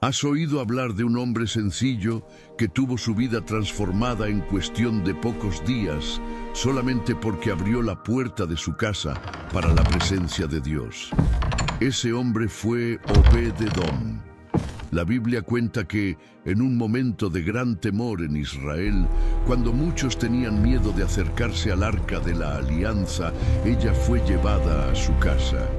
¿Has oído hablar de un hombre sencillo que tuvo su vida transformada en cuestión de pocos días solamente porque abrió la puerta de su casa para la presencia de Dios? Ese hombre fue Obed-Edom. La Biblia cuenta que, en un momento de gran temor en Israel, cuando muchos tenían miedo de acercarse al arca de la alianza, ella fue llevada a su casa.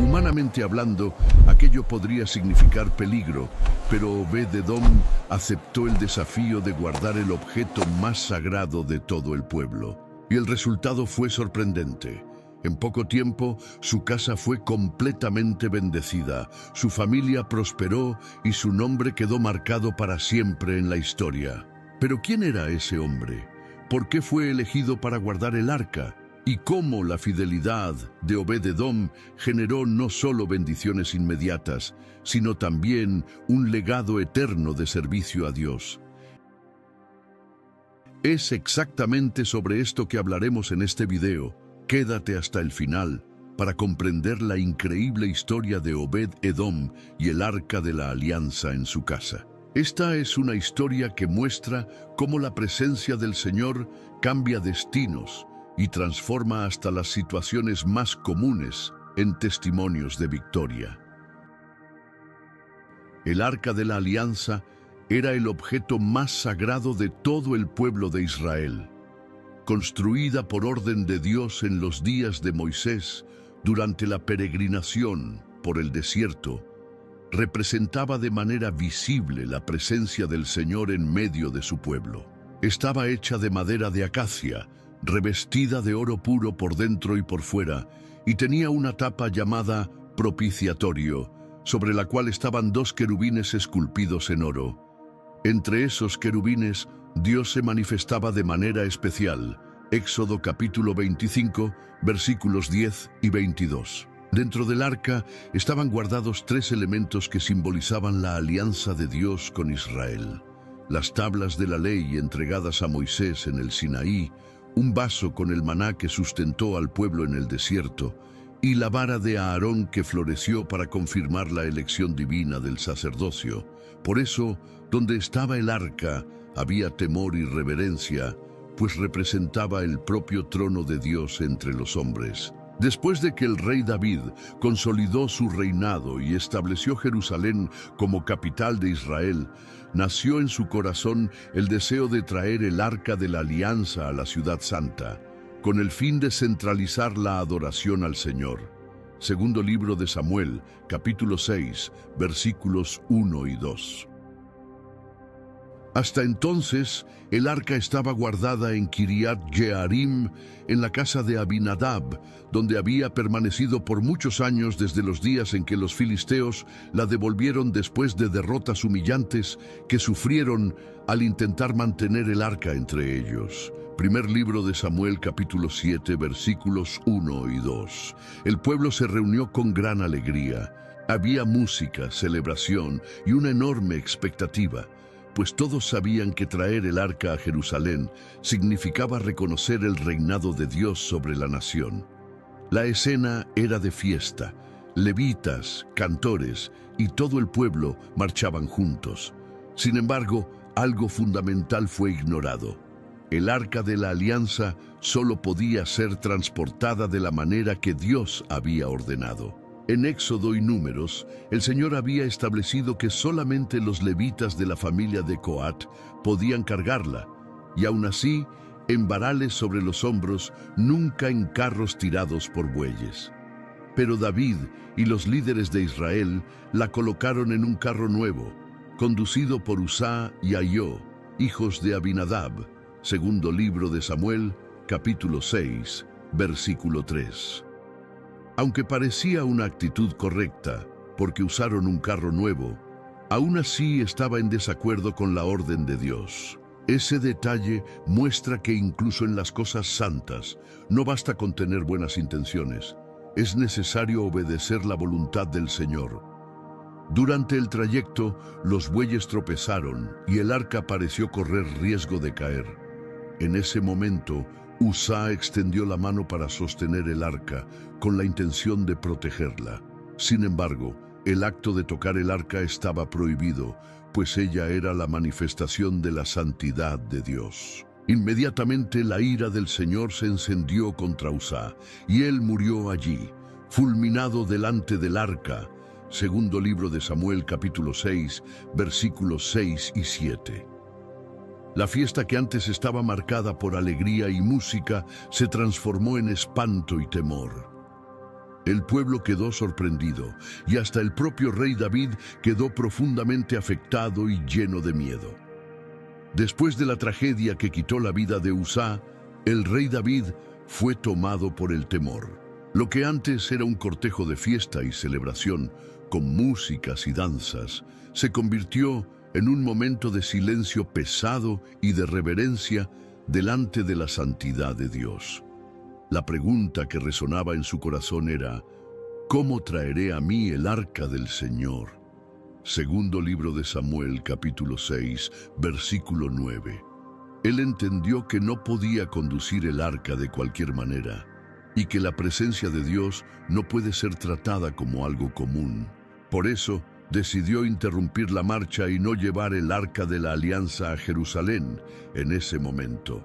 Humanamente hablando, aquello podría significar peligro, pero Obed-Edom aceptó el desafío de guardar el objeto más sagrado de todo el pueblo. Y el resultado fue sorprendente. En poco tiempo, su casa fue completamente bendecida, su familia prosperó y su nombre quedó marcado para siempre en la historia. Pero ¿quién era ese hombre? ¿Por qué fue elegido para guardar el arca? Y cómo la fidelidad de Obed-Edom generó no solo bendiciones inmediatas, sino también un legado eterno de servicio a Dios. Es exactamente sobre esto que hablaremos en este video. Quédate hasta el final para comprender la increíble historia de Obed-Edom y el arca de la alianza en su casa. Esta es una historia que muestra cómo la presencia del Señor cambia destinos y transforma hasta las situaciones más comunes en testimonios de victoria. El arca de la alianza era el objeto más sagrado de todo el pueblo de Israel. Construida por orden de Dios en los días de Moisés, durante la peregrinación por el desierto, representaba de manera visible la presencia del Señor en medio de su pueblo. Estaba hecha de madera de acacia, revestida de oro puro por dentro y por fuera, y tenía una tapa llamada propiciatorio, sobre la cual estaban 2 querubines esculpidos en oro. Entre esos querubines, Dios se manifestaba de manera especial. Éxodo capítulo 25, versículos 10 y 22. Dentro del arca estaban guardados 3 elementos que simbolizaban la alianza de Dios con Israel: las tablas de la ley entregadas a Moisés en el Sinaí, un vaso con el maná que sustentó al pueblo en el desierto, y la vara de Aarón que floreció para confirmar la elección divina del sacerdocio. Por eso, donde estaba el arca, había temor y reverencia, pues representaba el propio trono de Dios entre los hombres. Después de que el rey David consolidó su reinado y estableció Jerusalén como capital de Israel, nació en su corazón el deseo de traer el arca de la alianza a la ciudad santa, con el fin de centralizar la adoración al Señor. Segundo libro de Samuel, capítulo 6, versículos 1 y 2. Hasta entonces, el arca estaba guardada en Kiriat Jearim, en la casa de Abinadab, donde había permanecido por muchos años desde los días en que los filisteos la devolvieron después de derrotas humillantes que sufrieron al intentar mantener el arca entre ellos. Primer libro de Samuel, capítulo 7, versículos 1 y 2. El pueblo se reunió con gran alegría. Había música, celebración y una enorme expectativa, pues todos sabían que traer el arca a Jerusalén significaba reconocer el reinado de Dios sobre la nación. La escena era de fiesta. Levitas, cantores y todo el pueblo marchaban juntos. Sin embargo, algo fundamental fue ignorado. El arca de la alianza solo podía ser transportada de la manera que Dios había ordenado. En Éxodo y Números, el Señor había establecido que solamente los levitas de la familia de Coat podían cargarla, y aún así, en varales sobre los hombros, nunca en carros tirados por bueyes. Pero David y los líderes de Israel la colocaron en un carro nuevo, conducido por Usá y Ahio, hijos de Abinadab. Segundo libro de Samuel, capítulo 6, versículo 3. Aunque parecía una actitud correcta, porque usaron un carro nuevo, aún así estaba en desacuerdo con la orden de Dios. Ese detalle muestra que incluso en las cosas santas no basta con tener buenas intenciones. Es necesario obedecer la voluntad del Señor. Durante el trayecto, los bueyes tropezaron y el arca pareció correr riesgo de caer. En ese momento, Usá extendió la mano para sostener el arca, con la intención de protegerla. Sin embargo, el acto de tocar el arca estaba prohibido, pues ella era la manifestación de la santidad de Dios. Inmediatamente la ira del Señor se encendió contra Uzá, y él murió allí, fulminado delante del arca. Segundo libro de Samuel, capítulo 6, versículos 6 y 7. La fiesta que antes estaba marcada por alegría y música se transformó en espanto y temor. El pueblo quedó sorprendido, y hasta el propio rey David quedó profundamente afectado y lleno de miedo. Después de la tragedia que quitó la vida de Uzá, el rey David fue tomado por el temor. Lo que antes era un cortejo de fiesta y celebración, con músicas y danzas, se convirtió en un momento de silencio pesado y de reverencia delante de la santidad de Dios. La pregunta que resonaba en su corazón era: ¿cómo traeré a mí el arca del Señor? Segundo libro de Samuel, capítulo 6, versículo 9. Él entendió que no podía conducir el arca de cualquier manera, y que la presencia de Dios no puede ser tratada como algo común. Por eso, decidió interrumpir la marcha y no llevar el arca de la alianza a Jerusalén en ese momento.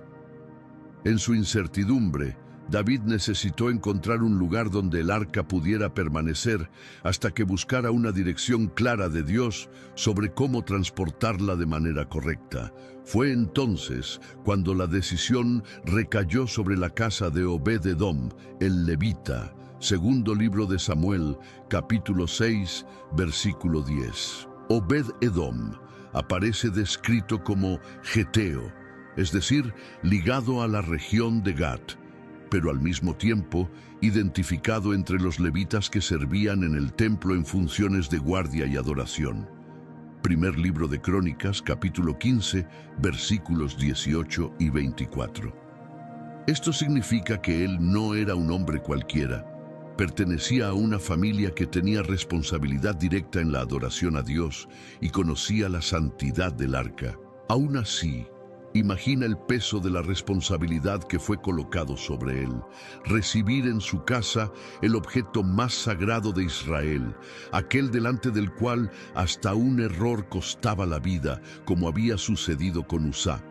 En su incertidumbre, David necesitó encontrar un lugar donde el arca pudiera permanecer hasta que buscara una dirección clara de Dios sobre cómo transportarla de manera correcta. Fue entonces cuando la decisión recayó sobre la casa de Obed-Edom, el levita. Segundo libro de Samuel, capítulo 6, versículo 10. Obed-Edom aparece descrito como geteo, es decir, ligado a la región de Gat, pero al mismo tiempo identificado entre los levitas que servían en el templo en funciones de guardia y adoración. Primer libro de Crónicas, capítulo 15, versículos 18 y 24. Esto significa que él no era un hombre cualquiera. Pertenecía a una familia que tenía responsabilidad directa en la adoración a Dios y conocía la santidad del arca. Aún así, imagina el peso de la responsabilidad que fue colocado sobre él: recibir en su casa el objeto más sagrado de Israel, aquel delante del cual hasta un error costaba la vida, como había sucedido con Uzá.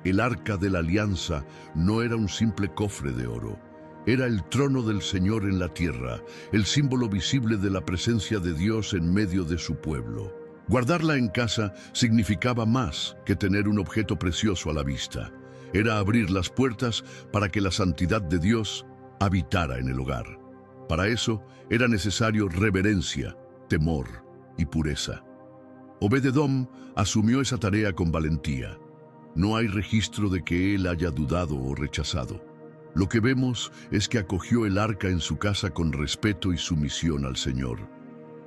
El arca de la alianza no era un simple cofre de oro. Era el trono del Señor en la tierra, el símbolo visible de la presencia de Dios en medio de su pueblo. Guardarla en casa significaba más que tener un objeto precioso a la vista. Era abrir las puertas para que la santidad de Dios habitara en el hogar. Para eso era necesario reverencia, temor y pureza. Obed-Edom asumió esa tarea con valentía. No hay registro de que él haya dudado o rechazado. Lo que vemos es que acogió el arca en su casa con respeto y sumisión al Señor.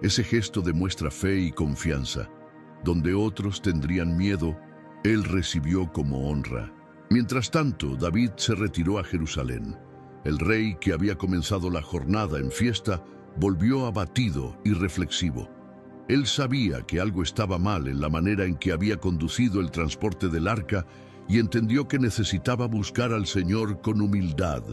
Ese gesto demuestra fe y confianza. Donde otros tendrían miedo, él recibió como honra. Mientras tanto, David se retiró a Jerusalén. El rey, que había comenzado la jornada en fiesta, volvió abatido y reflexivo. Él sabía que algo estaba mal en la manera en que había conducido el transporte del arca y entendió que necesitaba buscar al Señor con humildad.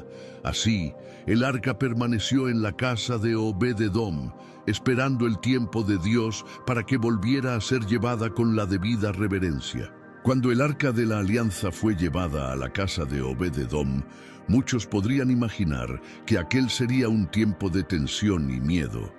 Así, el arca permaneció en la casa de Obed-Edom, esperando el tiempo de Dios para que volviera a ser llevada con la debida reverencia. Cuando el arca de la alianza fue llevada a la casa de Obed-Edom, muchos podrían imaginar que aquel sería un tiempo de tensión y miedo,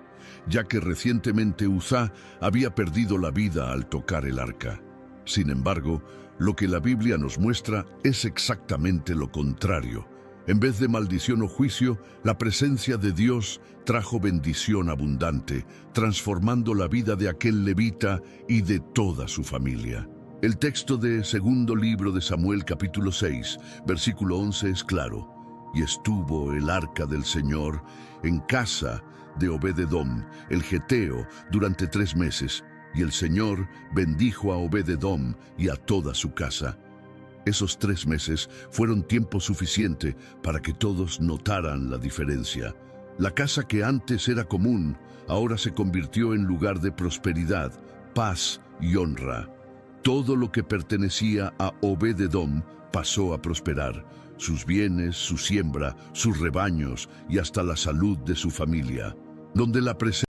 ya que recientemente Uzá había perdido la vida al tocar el arca. Sin embargo, lo que la Biblia nos muestra es exactamente lo contrario. En vez de maldición o juicio, la presencia de Dios trajo bendición abundante, transformando la vida de aquel levita y de toda su familia. El texto de segundo libro de Samuel, capítulo 6, versículo 11 es claro: y estuvo el arca del Señor en casa de Obed-Edom, el geteo, durante 3 meses, y el Señor bendijo a Obed-Edom y a toda su casa. Esos 3 meses fueron tiempo suficiente para que todos notaran la diferencia. La casa que antes era común, ahora se convirtió en lugar de prosperidad, paz y honra. Todo lo que pertenecía a Obed-Edom pasó a prosperar: sus bienes, su siembra, sus rebaños y hasta la salud de su familia. Donde la presencia